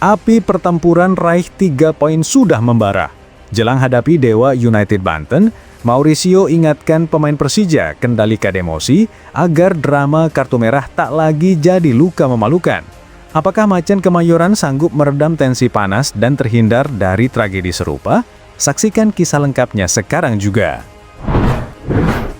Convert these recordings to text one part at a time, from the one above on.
Api pertempuran raih 3 poin sudah membara. Jelang hadapi Dewa United Banten, Mauricio ingatkan pemain Persija kendalikan emosi agar drama kartu merah tak lagi jadi luka memalukan. Apakah Macan Kemayoran sanggup meredam tensi panas dan terhindar dari tragedi serupa? Saksikan kisah lengkapnya sekarang juga.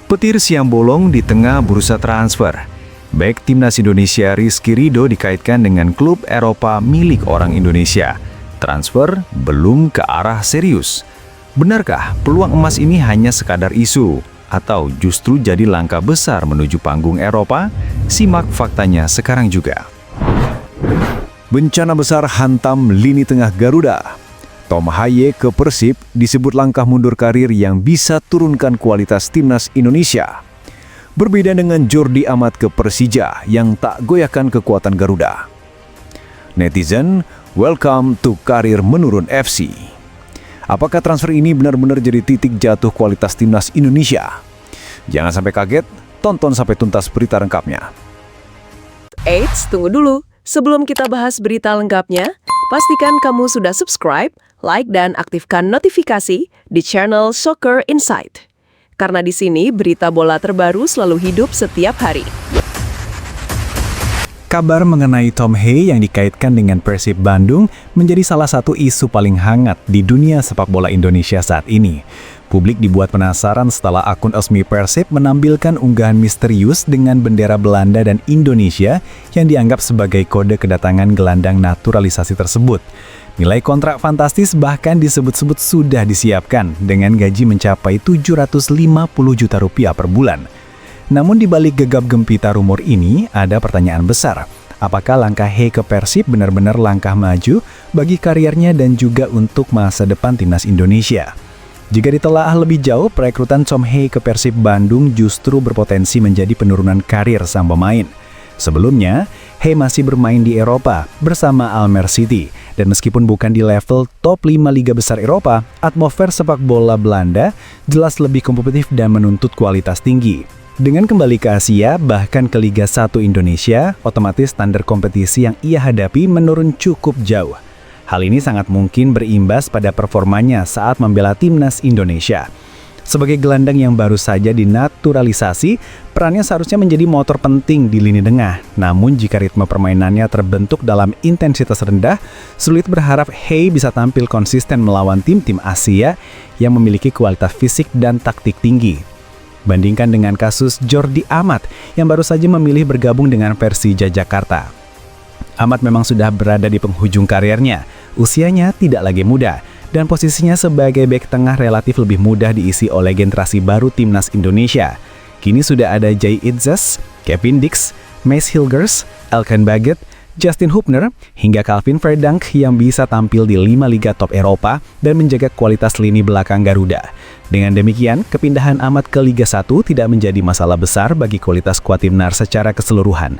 Petir siang bolong di tengah bursa transfer. Bek timnas Indonesia Rizky Ridho dikaitkan dengan klub Eropa milik orang Indonesia. Transfer belum ke arah serius. Benarkah peluang emas ini hanya sekadar isu? Atau justru jadi langkah besar menuju panggung Eropa? Simak faktanya sekarang juga. Bencana besar hantam lini tengah Garuda. Tom Haye ke Persib disebut langkah mundur karir yang bisa turunkan kualitas timnas Indonesia. Berbeda dengan Jordi Amat ke Persija yang tak goyahkan kekuatan Garuda. Netizen, welcome to karir menurun FC. Apakah transfer ini benar-benar jadi titik jatuh kualitas timnas Indonesia? Jangan sampai kaget, tonton sampai tuntas berita lengkapnya. Eits, tunggu dulu. Sebelum kita bahas berita lengkapnya, pastikan kamu sudah subscribe, like, dan aktifkan notifikasi di channel Soccer Insight. Karena di sini berita bola terbaru selalu hidup setiap hari. Kabar mengenai Tom Haye yang dikaitkan dengan Persib Bandung menjadi salah satu isu paling hangat di dunia sepak bola Indonesia saat ini. Publik dibuat penasaran setelah akun resmi Persib menampilkan unggahan misterius dengan bendera Belanda dan Indonesia yang dianggap sebagai kode kedatangan gelandang naturalisasi tersebut. Nilai kontrak fantastis bahkan disebut-sebut sudah disiapkan dengan gaji mencapai 750 juta rupiah per bulan. Namun di balik gegap gempita rumor ini ada pertanyaan besar. Apakah langkah Haye ke Persib benar-benar langkah maju bagi karirnya dan juga untuk masa depan timnas Indonesia? Jika ditelaah lebih jauh, perekrutan Tom Haye ke Persib Bandung justru berpotensi menjadi penurunan karir sang pemain. Sebelumnya, Haye masih bermain di Eropa bersama Almere City. Dan meskipun bukan di level top 5 liga besar Eropa, atmosfer sepak bola Belanda jelas lebih kompetitif dan menuntut kualitas tinggi. Dengan kembali ke Asia, bahkan ke Liga 1 Indonesia, otomatis standar kompetisi yang ia hadapi menurun cukup jauh. Hal ini sangat mungkin berimbas pada performanya saat membela timnas Indonesia. Sebagai gelandang yang baru saja dinaturalisasi, perannya seharusnya menjadi motor penting di lini tengah. Namun jika ritme permainannya terbentuk dalam intensitas rendah, sulit berharap Haye bisa tampil konsisten melawan tim-tim Asia yang memiliki kualitas fisik dan taktik tinggi. Bandingkan dengan kasus Jordi Amat yang baru saja memilih bergabung dengan Persija Jakarta. Amat memang sudah berada di penghujung karirnya, usianya tidak lagi muda, dan posisinya sebagai bek tengah relatif lebih mudah diisi oleh generasi baru timnas Indonesia. Kini sudah ada Jay Itzes, Kevin Dix, Mace Hilgers, Elkan Baggett, Justin Hubner, hingga Calvin Verdonk yang bisa tampil di 5 liga top Eropa dan menjaga kualitas lini belakang Garuda. Dengan demikian, kepindahan Amat ke Liga 1 tidak menjadi masalah besar bagi kualitas skuad timnas secara keseluruhan.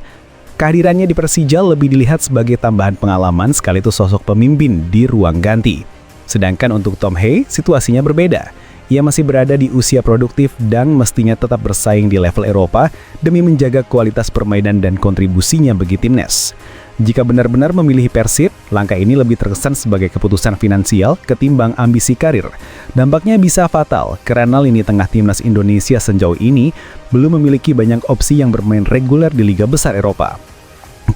Kehadirannya di Persija lebih dilihat sebagai tambahan pengalaman sekaligus sosok pemimpin di ruang ganti. Sedangkan untuk Tom Haye, situasinya berbeda. Ia masih berada di usia produktif dan mestinya tetap bersaing di level Eropa demi menjaga kualitas permainan dan kontribusinya bagi timnas. Jika benar-benar memilih Persib, langkah ini lebih terkesan sebagai keputusan finansial ketimbang ambisi karir. Dampaknya bisa fatal karena lini tengah timnas Indonesia sejauh ini belum memiliki banyak opsi yang bermain reguler di liga besar Eropa.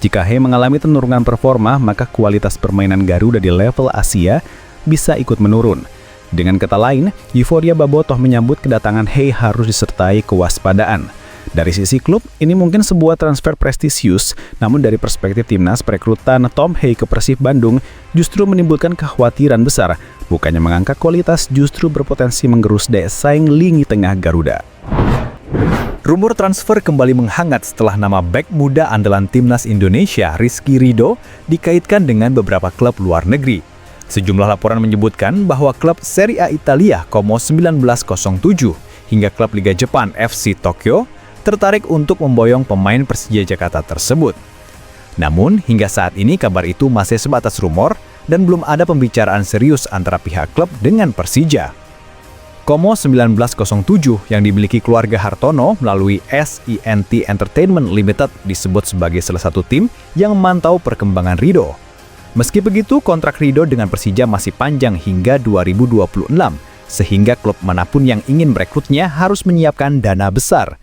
Jika Haye mengalami penurunan performa, maka kualitas permainan Garuda di level Asia bisa ikut menurun. Dengan kata lain, euforia Babotoh menyambut kedatangan Haye harus disertai kewaspadaan. Dari sisi klub, ini mungkin sebuah transfer prestisius, namun dari perspektif timnas, perekrutan Tom Haye ke Persib Bandung justru menimbulkan kekhawatiran besar. Bukannya mengangkat kualitas, justru berpotensi menggerus daya saing lini tengah Garuda. Rumor transfer kembali menghangat setelah nama bek muda andalan timnas Indonesia Rizky Ridho dikaitkan dengan beberapa klub luar negeri. Sejumlah laporan menyebutkan bahwa klub Serie A Italia Como 1907 hingga klub Liga Jepang FC Tokyo tertarik untuk memboyong pemain Persija Jakarta tersebut. Namun, hingga saat ini kabar itu masih sebatas rumor dan belum ada pembicaraan serius antara pihak klub dengan Persija. Como 1907 yang dimiliki keluarga Hartono melalui SINT Entertainment Limited disebut sebagai salah satu tim yang memantau perkembangan Ridho. Meski begitu, kontrak Ridho dengan Persija masih panjang hingga 2026, sehingga klub manapun yang ingin merekrutnya harus menyiapkan dana besar.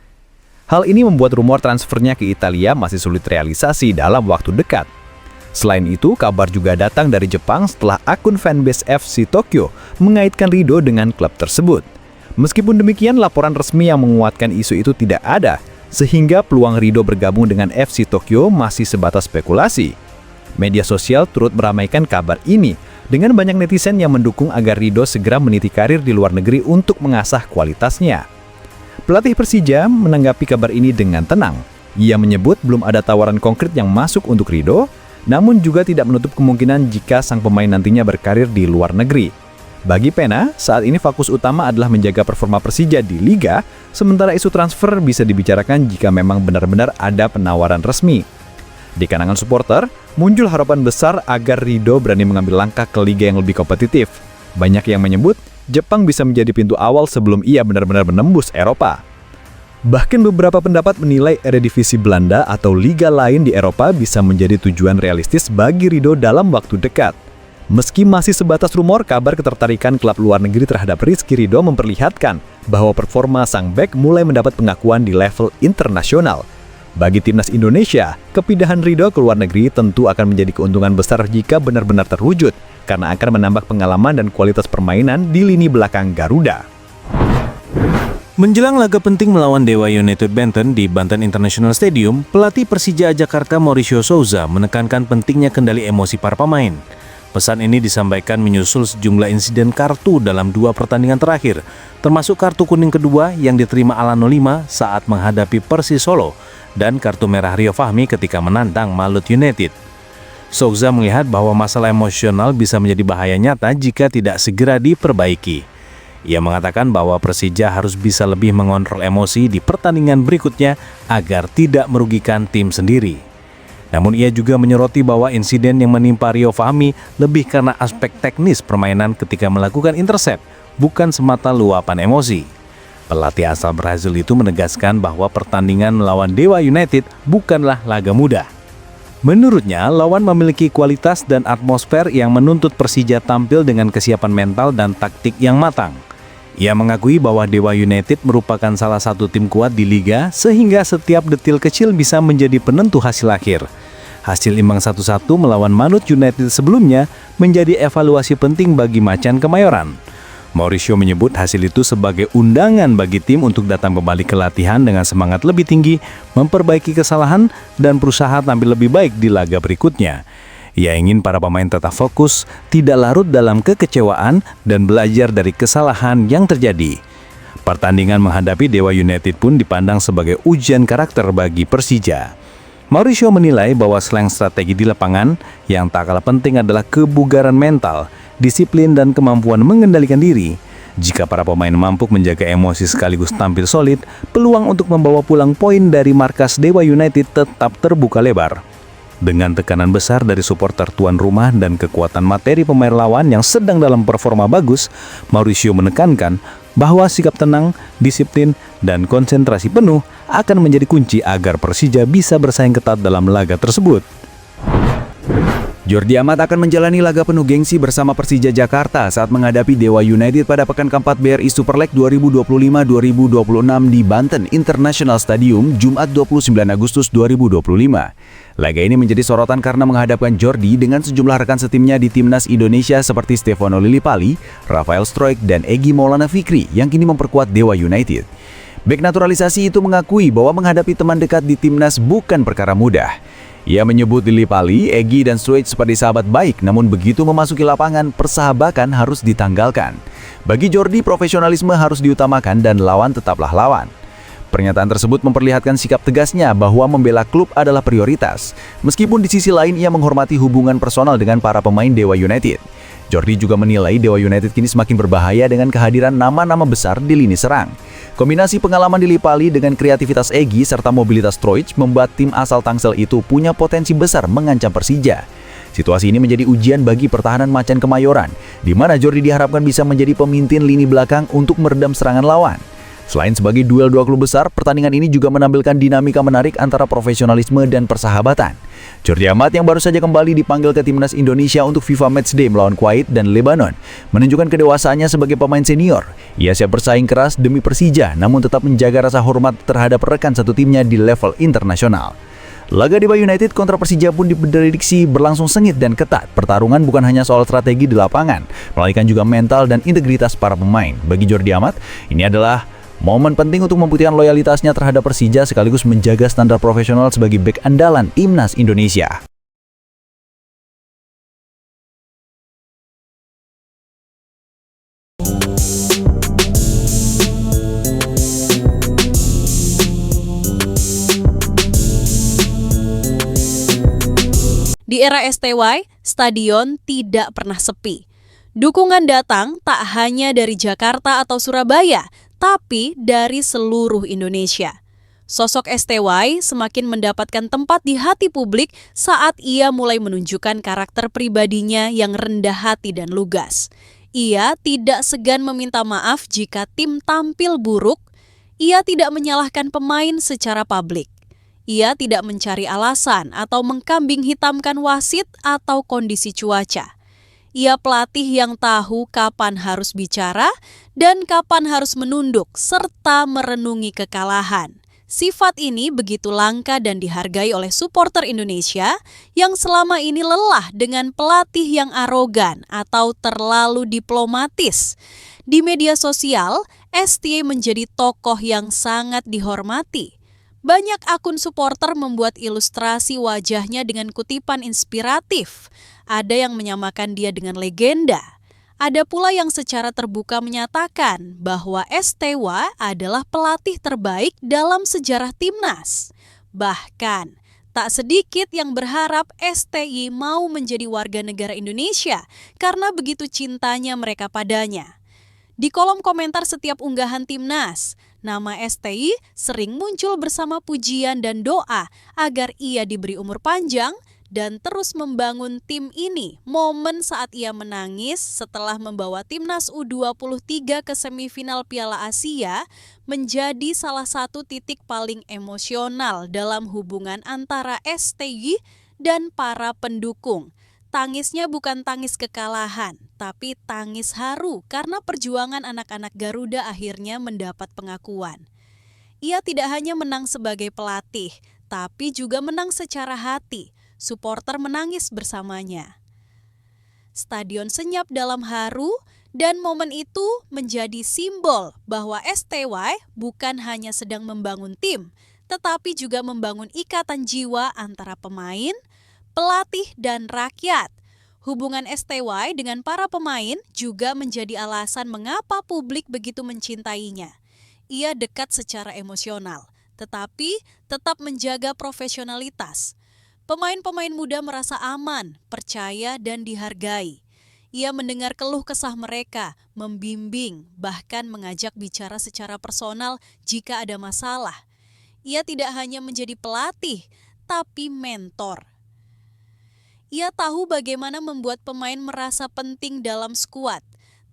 Hal ini membuat rumor transfernya ke Italia masih sulit realisasi dalam waktu dekat. Selain itu, kabar juga datang dari Jepang setelah akun fanbase FC Tokyo mengaitkan Ridho dengan klub tersebut. Meskipun demikian, laporan resmi yang menguatkan isu itu tidak ada, sehingga peluang Ridho bergabung dengan FC Tokyo masih sebatas spekulasi. Media sosial turut meramaikan kabar ini, dengan banyak netizen yang mendukung agar Ridho segera meniti karir di luar negeri untuk mengasah kualitasnya. Pelatih Persija menanggapi kabar ini dengan tenang. Ia menyebut belum ada tawaran konkret yang masuk untuk Ridho, namun juga tidak menutup kemungkinan jika sang pemain nantinya berkarir di luar negeri. Bagi Pena, saat ini fokus utama adalah menjaga performa Persija di Liga, sementara isu transfer bisa dibicarakan jika memang benar-benar ada penawaran resmi. Di kalangan supporter, muncul harapan besar agar Ridho berani mengambil langkah ke liga yang lebih kompetitif. Banyak yang menyebut, Jepang bisa menjadi pintu awal sebelum ia benar-benar menembus Eropa. Bahkan beberapa pendapat menilai Eredivisie Belanda atau liga lain di Eropa bisa menjadi tujuan realistis bagi Ridho dalam waktu dekat. Meski masih sebatas rumor, kabar ketertarikan klub luar negeri terhadap Rizky Ridho memperlihatkan bahwa performa sang bek mulai mendapat pengakuan di level internasional. Bagi timnas Indonesia, kepindahan Ridho ke luar negeri tentu akan menjadi keuntungan besar jika benar-benar terwujud, karena akan menambah pengalaman dan kualitas permainan di lini belakang Garuda. Menjelang laga penting melawan Dewa United Banten di Banten International Stadium, pelatih Persija Jakarta Mauricio Souza menekankan pentingnya kendali emosi para pemain. Pesan ini disampaikan menyusul sejumlah insiden kartu dalam 2 pertandingan terakhir, termasuk kartu kuning kedua yang diterima Alan 05 saat menghadapi Persis Solo dan kartu merah Rio Fahmi ketika menantang Malut United. Souza melihat bahwa masalah emosional bisa menjadi bahaya nyata jika tidak segera diperbaiki. Ia mengatakan bahwa Persija harus bisa lebih mengontrol emosi di pertandingan berikutnya agar tidak merugikan tim sendiri. Namun ia juga menyoroti bahwa insiden yang menimpa Rio Fahmi lebih karena aspek teknis permainan ketika melakukan intercept, bukan semata luapan emosi. Pelatih asal Brazil itu menegaskan bahwa pertandingan melawan Dewa United bukanlah laga mudah. Menurutnya, lawan memiliki kualitas dan atmosfer yang menuntut Persija tampil dengan kesiapan mental dan taktik yang matang. Ia mengakui bahwa Dewa United merupakan salah satu tim kuat di liga sehingga setiap detil kecil bisa menjadi penentu hasil akhir. Hasil imbang 1-1 melawan Malut United sebelumnya menjadi evaluasi penting bagi Macan Kemayoran. Mauricio menyebut hasil itu sebagai undangan bagi tim untuk datang kembali ke latihan dengan semangat lebih tinggi, memperbaiki kesalahan, dan berusaha tampil lebih baik di laga berikutnya. Ia ingin para pemain tetap fokus, tidak larut dalam kekecewaan, dan belajar dari kesalahan yang terjadi. Pertandingan menghadapi Dewa United pun dipandang sebagai ujian karakter bagi Persija. Mauricio menilai bahwa selain strategi di lapangan, yang tak kalah penting adalah kebugaran mental, disiplin, dan kemampuan mengendalikan diri. Jika para pemain mampu menjaga emosi sekaligus tampil solid, peluang untuk membawa pulang poin dari markas Dewa United tetap terbuka lebar. Dengan tekanan besar dari supporter tuan rumah dan kekuatan materi pemain lawan yang sedang dalam performa bagus, Mauricio menekankan bahwa sikap tenang, disiplin, dan konsentrasi penuh akan menjadi kunci agar Persija bisa bersaing ketat dalam laga tersebut. Jordi Amat akan menjalani laga penuh gengsi bersama Persija Jakarta saat menghadapi Dewa United pada pekan keempat BRI Super League 2025-2026 di Banten International Stadium, Jumat 29 Agustus 2025. Laga ini menjadi sorotan karena menghadapkan Jordi dengan sejumlah rekan setimnya di timnas Indonesia seperti Stefano Lillipali, Rafael Struijk, dan Egy Maulana Fikri yang kini memperkuat Dewa United. Bek naturalisasi itu mengakui bahwa menghadapi teman dekat di timnas bukan perkara mudah. Ia menyebut Lillipali, Egy, dan Struijk seperti sahabat baik, namun begitu memasuki lapangan, persahabatan harus ditanggalkan. Bagi Jordi, profesionalisme harus diutamakan dan lawan tetaplah lawan. Pernyataan tersebut memperlihatkan sikap tegasnya bahwa membela klub adalah prioritas. Meskipun di sisi lain ia menghormati hubungan personal dengan para pemain Dewa United. Jordi juga menilai Dewa United kini semakin berbahaya dengan kehadiran nama-nama besar di lini serang. Kombinasi pengalaman Lillipali dengan kreativitas Egy serta mobilitas Struijk membuat tim asal Tangsel itu punya potensi besar mengancam Persija. Situasi ini menjadi ujian bagi pertahanan Macan Kemayoran, di mana Jordi diharapkan bisa menjadi pemimpin lini belakang untuk meredam serangan lawan. Selain sebagai duel dua klub besar, pertandingan ini juga menampilkan dinamika menarik antara profesionalisme dan persahabatan. Jordi Amat yang baru saja kembali dipanggil ke timnas Indonesia untuk FIFA Matchday melawan Kuwait dan Lebanon menunjukkan kedewasaannya sebagai pemain senior. Ia siap bersaing keras demi Persija namun tetap menjaga rasa hormat terhadap rekan satu timnya di level internasional. Laga Dewa United kontra Persija pun diprediksi berlangsung sengit dan ketat. Pertarungan bukan hanya soal strategi di lapangan, melainkan juga mental dan integritas para pemain. Bagi Jordi Amat, ini adalah momen penting untuk membuktikan loyalitasnya terhadap Persija sekaligus menjaga standar profesional sebagai bek andalan timnas Indonesia. Di era STY, stadion tidak pernah sepi. Dukungan datang tak hanya dari Jakarta atau Surabaya, tapi dari seluruh Indonesia. Sosok STY semakin mendapatkan tempat di hati publik saat ia mulai menunjukkan karakter pribadinya yang rendah hati dan lugas. Ia tidak segan meminta maaf jika tim tampil buruk. Ia tidak menyalahkan pemain secara publik. Ia tidak mencari alasan atau mengkambing hitamkan wasit atau kondisi cuaca. Ia pelatih yang tahu kapan harus bicara dan kapan harus menunduk serta merenungi kekalahan. Sifat ini begitu langka dan dihargai oleh supporter Indonesia yang selama ini lelah dengan pelatih yang arogan atau terlalu diplomatis. Di media sosial, STY menjadi tokoh yang sangat dihormati. Banyak akun supporter membuat ilustrasi wajahnya dengan kutipan inspiratif. Ada yang menyamakan dia dengan legenda. Ada pula yang secara terbuka menyatakan bahwa STY adalah pelatih terbaik dalam sejarah timnas. Bahkan, tak sedikit yang berharap STY mau menjadi warga negara Indonesia karena begitu cintanya mereka padanya. Di kolom komentar setiap unggahan timnas, nama STY sering muncul bersama pujian dan doa agar ia diberi umur panjang dan terus membangun tim ini. Momen saat ia menangis setelah membawa timnas U23 ke semifinal Piala Asia menjadi salah satu titik paling emosional dalam hubungan antara STY dan para pendukung. Tangisnya bukan tangis kekalahan, tapi tangis haru karena perjuangan anak-anak Garuda akhirnya mendapat pengakuan. Ia tidak hanya menang sebagai pelatih, tapi juga menang secara hati. Supporter menangis bersamanya. Stadion senyap dalam haru dan momen itu menjadi simbol bahwa STY bukan hanya sedang membangun tim, tetapi juga membangun ikatan jiwa antara pemain, pelatih, dan rakyat. Hubungan STY dengan para pemain juga menjadi alasan mengapa publik begitu mencintainya. Ia dekat secara emosional, tetapi tetap menjaga profesionalitas. Pemain-pemain muda merasa aman, percaya, dan dihargai. Ia mendengar keluh kesah mereka, membimbing, bahkan mengajak bicara secara personal jika ada masalah. Ia tidak hanya menjadi pelatih, tapi mentor. Ia tahu bagaimana membuat pemain merasa penting dalam skuad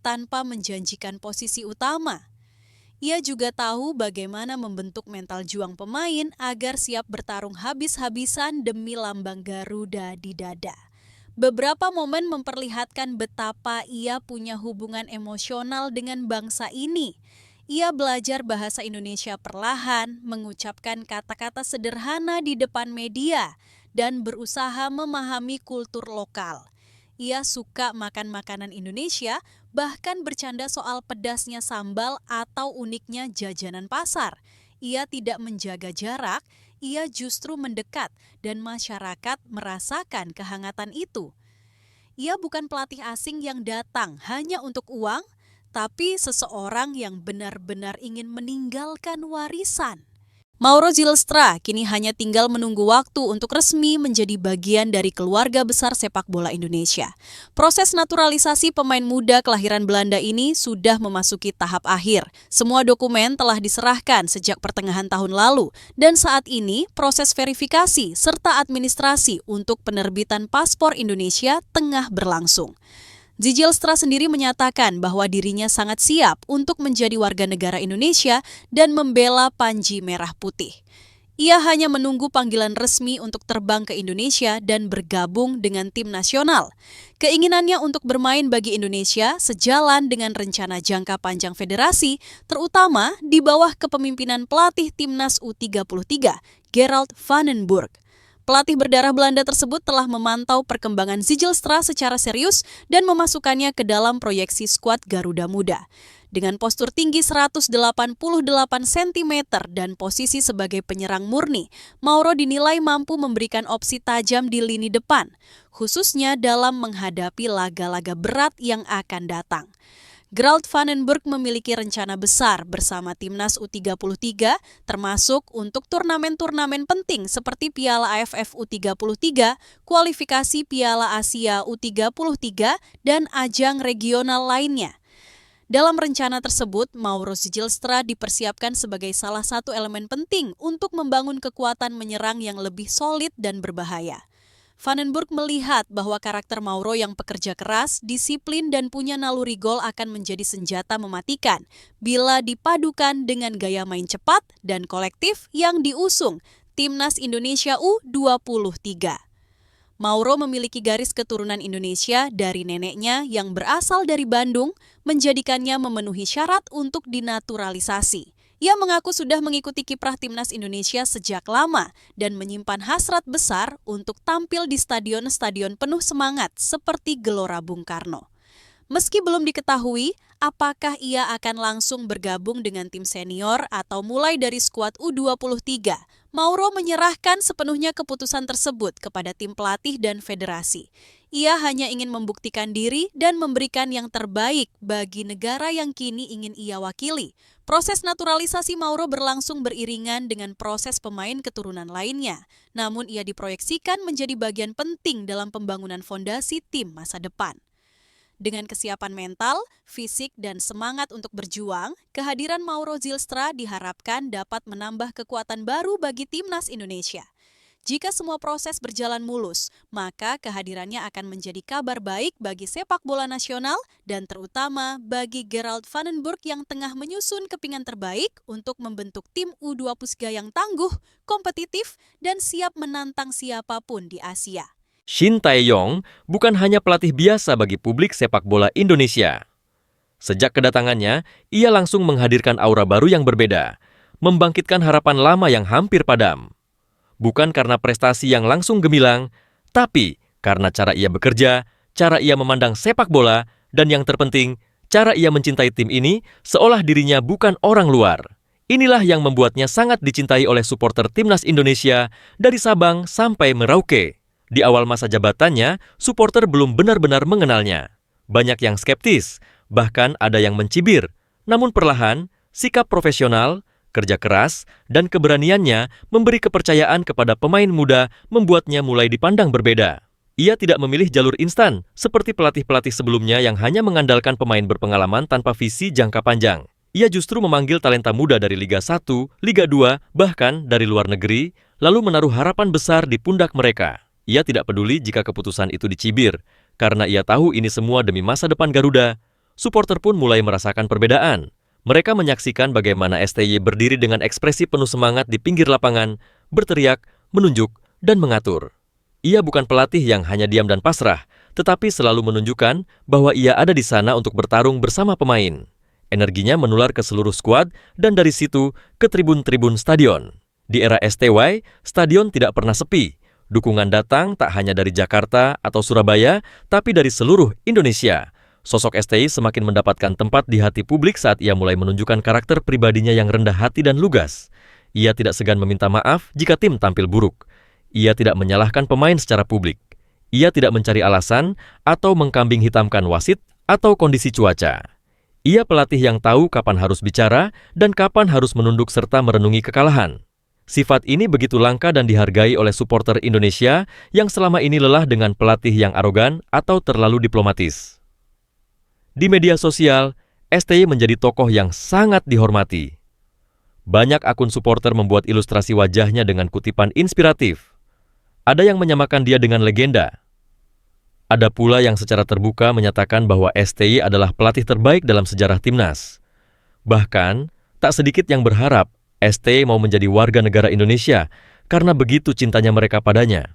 tanpa menjanjikan posisi utama. Ia juga tahu bagaimana membentuk mental juang pemain agar siap bertarung habis-habisan demi lambang Garuda di dada. Beberapa momen memperlihatkan betapa ia punya hubungan emosional dengan bangsa ini. Ia belajar bahasa Indonesia perlahan, mengucapkan kata-kata sederhana di depan media, dan berusaha memahami kultur lokal. Ia suka makan makanan Indonesia, bahkan bercanda soal pedasnya sambal atau uniknya jajanan pasar. Ia tidak menjaga jarak, ia justru mendekat dan masyarakat merasakan kehangatan itu. Ia bukan pelatih asing yang datang hanya untuk uang, tapi seseorang yang benar-benar ingin meninggalkan warisan. Mauro Zylstra kini hanya tinggal menunggu waktu untuk resmi menjadi bagian dari keluarga besar sepak bola Indonesia. Proses naturalisasi pemain muda kelahiran Belanda ini sudah memasuki tahap akhir. Semua dokumen telah diserahkan sejak pertengahan tahun lalu dan saat ini proses verifikasi serta administrasi untuk penerbitan paspor Indonesia tengah berlangsung. Zylstra sendiri menyatakan bahwa dirinya sangat siap untuk menjadi warga negara Indonesia dan membela Panji Merah Putih. Ia hanya menunggu panggilan resmi untuk terbang ke Indonesia dan bergabung dengan tim nasional. Keinginannya untuk bermain bagi Indonesia sejalan dengan rencana jangka panjang federasi, terutama di bawah kepemimpinan pelatih timnas U33, Gerald van den Burg. Pelatih berdarah Belanda tersebut telah memantau perkembangan Zijlstra secara serius dan memasukkannya ke dalam proyeksi skuad Garuda Muda. Dengan postur tinggi 188 cm dan posisi sebagai penyerang murni, Mauro dinilai mampu memberikan opsi tajam di lini depan, khususnya dalam menghadapi laga-laga berat yang akan datang. Gerald van den Burg memiliki rencana besar bersama timnas U33, termasuk untuk turnamen-turnamen penting seperti Piala AFF U33, kualifikasi Piala Asia U33, dan ajang regional lainnya. Dalam rencana tersebut, Mauro Zijlstra dipersiapkan sebagai salah satu elemen penting untuk membangun kekuatan menyerang yang lebih solid dan berbahaya. Van den Burg melihat bahwa karakter Mauro yang pekerja keras, disiplin, dan punya naluri gol akan menjadi senjata mematikan bila dipadukan dengan gaya main cepat dan kolektif yang diusung Timnas Indonesia U23. Mauro memiliki garis keturunan Indonesia dari neneknya yang berasal dari Bandung, menjadikannya memenuhi syarat untuk dinaturalisasi. Ia mengaku sudah mengikuti kiprah Timnas Indonesia sejak lama dan menyimpan hasrat besar untuk tampil di stadion-stadion penuh semangat seperti Gelora Bung Karno. Meski belum diketahui apakah ia akan langsung bergabung dengan tim senior atau mulai dari skuad U23, Mauro menyerahkan sepenuhnya keputusan tersebut kepada tim pelatih dan federasi. Ia hanya ingin membuktikan diri dan memberikan yang terbaik bagi negara yang kini ingin ia wakili. Proses naturalisasi Mauro berlangsung beriringan dengan proses pemain keturunan lainnya, namun ia diproyeksikan menjadi bagian penting dalam pembangunan fondasi tim masa depan. Dengan kesiapan mental, fisik, dan semangat untuk berjuang, kehadiran Mauro Zijlstra diharapkan dapat menambah kekuatan baru bagi Timnas Indonesia. Jika semua proses berjalan mulus, maka kehadirannya akan menjadi kabar baik bagi sepak bola nasional dan terutama bagi Gerald van den Burg yang tengah menyusun kepingan terbaik untuk membentuk tim U23 yang tangguh, kompetitif, dan siap menantang siapapun di Asia. Shin Tae-yong bukan hanya pelatih biasa bagi publik sepak bola Indonesia. Sejak kedatangannya, ia langsung menghadirkan aura baru yang berbeda, membangkitkan harapan lama yang hampir padam. Bukan karena prestasi yang langsung gemilang, tapi karena cara ia bekerja, cara ia memandang sepak bola, dan yang terpenting, cara ia mencintai tim ini seolah dirinya bukan orang luar. Inilah yang membuatnya sangat dicintai oleh supporter Timnas Indonesia dari Sabang sampai Merauke. Di awal masa jabatannya, supporter belum benar-benar mengenalnya. Banyak yang skeptis, bahkan ada yang mencibir. Namun perlahan, sikap profesional, kerja keras, dan keberaniannya memberi kepercayaan kepada pemain muda membuatnya mulai dipandang berbeda. Ia tidak memilih jalur instan, seperti pelatih-pelatih sebelumnya yang hanya mengandalkan pemain berpengalaman tanpa visi jangka panjang. Ia justru memanggil talenta muda dari Liga 1, Liga 2, bahkan dari luar negeri, lalu menaruh harapan besar di pundak mereka. Ia tidak peduli jika keputusan itu dicibir, karena ia tahu ini semua demi masa depan Garuda. Supporter pun mulai merasakan perbedaan. Mereka menyaksikan bagaimana STY berdiri dengan ekspresi penuh semangat di pinggir lapangan, berteriak, menunjuk, dan mengatur. Ia bukan pelatih yang hanya diam dan pasrah, tetapi selalu menunjukkan bahwa ia ada di sana untuk bertarung bersama pemain. Energinya menular ke seluruh skuad dan dari situ ke tribun-tribun stadion. Di era STY, stadion tidak pernah sepi. Dukungan datang tak hanya dari Jakarta atau Surabaya, tapi dari seluruh Indonesia. Sosok STY semakin mendapatkan tempat di hati publik saat ia mulai menunjukkan karakter pribadinya yang rendah hati dan lugas. Ia tidak segan meminta maaf jika tim tampil buruk. Ia tidak menyalahkan pemain secara publik. Ia tidak mencari alasan atau mengkambing hitamkan wasit atau kondisi cuaca. Ia pelatih yang tahu kapan harus bicara dan kapan harus menunduk serta merenungi kekalahan. Sifat ini begitu langka dan dihargai oleh supporter Indonesia yang selama ini lelah dengan pelatih yang arogan atau terlalu diplomatis. Di media sosial, STY menjadi tokoh yang sangat dihormati. Banyak akun supporter membuat ilustrasi wajahnya dengan kutipan inspiratif. Ada yang menyamakan dia dengan legenda. Ada pula yang secara terbuka menyatakan bahwa STY adalah pelatih terbaik dalam sejarah timnas. Bahkan, tak sedikit yang berharap STY mau menjadi warga negara Indonesia karena begitu cintanya mereka padanya.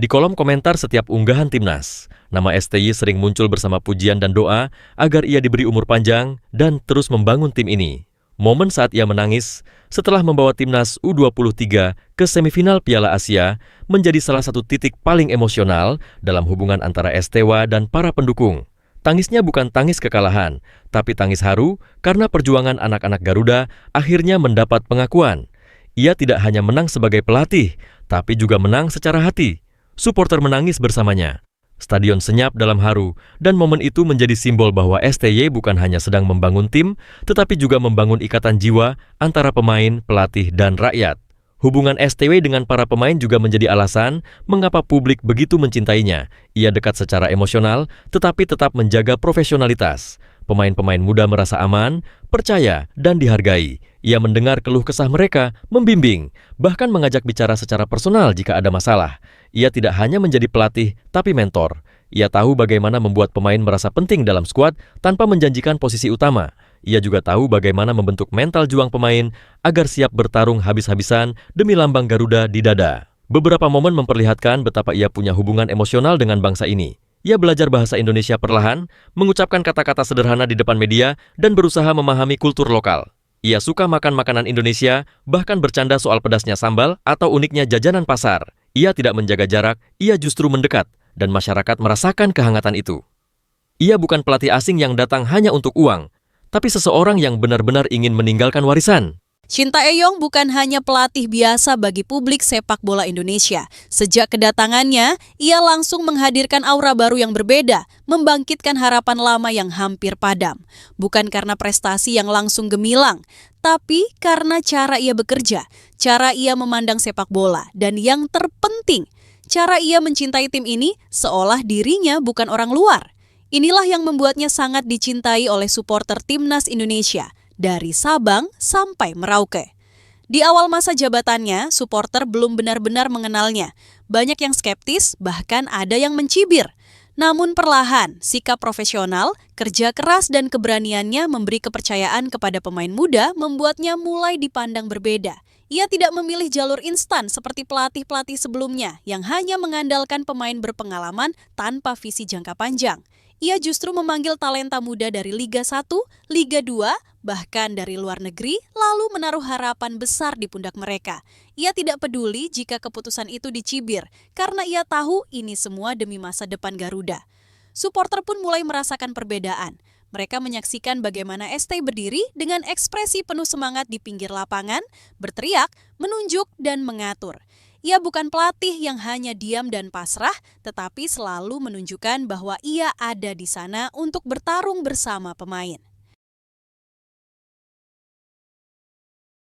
Di kolom komentar setiap unggahan timnas, nama STY sering muncul bersama pujian dan doa agar ia diberi umur panjang dan terus membangun tim ini. Momen saat ia menangis setelah membawa timnas U23 ke semifinal Piala Asia menjadi salah satu titik paling emosional dalam hubungan antara STY dan para pendukung. Tangisnya bukan tangis kekalahan, tapi tangis haru karena perjuangan anak-anak Garuda akhirnya mendapat pengakuan. Ia tidak hanya menang sebagai pelatih, tapi juga menang secara hati. Suporter menangis bersamanya. Stadion senyap dalam haru, dan momen itu menjadi simbol bahwa STY bukan hanya sedang membangun tim, tetapi juga membangun ikatan jiwa antara pemain, pelatih, dan rakyat. Hubungan STY dengan para pemain juga menjadi alasan mengapa publik begitu mencintainya. Ia dekat secara emosional, tetapi tetap menjaga profesionalitas. Pemain-pemain muda merasa aman, percaya, dan dihargai. Ia mendengar keluh kesah mereka, membimbing, bahkan mengajak bicara secara personal jika ada masalah. Ia tidak hanya menjadi pelatih, tapi mentor. Ia tahu bagaimana membuat pemain merasa penting dalam skuad tanpa menjanjikan posisi utama. Ia juga tahu bagaimana membentuk mental juang pemain agar siap bertarung habis-habisan demi lambang Garuda di dada. Beberapa momen memperlihatkan betapa ia punya hubungan emosional dengan bangsa ini. Ia belajar bahasa Indonesia perlahan, mengucapkan kata-kata sederhana di depan media, dan berusaha memahami kultur lokal. Ia suka makan makanan Indonesia, bahkan bercanda soal pedasnya sambal atau uniknya jajanan pasar. Ia tidak menjaga jarak, ia justru mendekat, dan masyarakat merasakan kehangatan itu. Ia bukan pelatih asing yang datang hanya untuk uang, tapi seseorang yang benar-benar ingin meninggalkan warisan. Shin Tae-yong bukan hanya pelatih biasa bagi publik sepak bola Indonesia. Sejak kedatangannya, ia langsung menghadirkan aura baru yang berbeda, membangkitkan harapan lama yang hampir padam. Bukan karena prestasi yang langsung gemilang, tapi karena cara ia bekerja, cara ia memandang sepak bola, dan yang terpenting, cara ia mencintai tim ini seolah dirinya bukan orang luar. Inilah yang membuatnya sangat dicintai oleh supporter timnas Indonesia, dari Sabang sampai Merauke. Di awal masa jabatannya, supporter belum benar-benar mengenalnya. Banyak yang skeptis, bahkan ada yang mencibir. Namun perlahan, sikap profesional, kerja keras dan keberaniannya memberi kepercayaan kepada pemain muda membuatnya mulai dipandang berbeda. Ia tidak memilih jalur instan seperti pelatih-pelatih sebelumnya yang hanya mengandalkan pemain berpengalaman tanpa visi jangka panjang. Ia justru memanggil talenta muda dari Liga 1, Liga 2, bahkan dari luar negeri, lalu menaruh harapan besar di pundak mereka. Ia tidak peduli jika keputusan itu dicibir, karena ia tahu ini semua demi masa depan Garuda. Supporter pun mulai merasakan perbedaan. Mereka menyaksikan bagaimana STY berdiri dengan ekspresi penuh semangat di pinggir lapangan, berteriak, menunjuk, dan mengatur. Ia bukan pelatih yang hanya diam dan pasrah, tetapi selalu menunjukkan bahwa ia ada di sana untuk bertarung bersama pemain.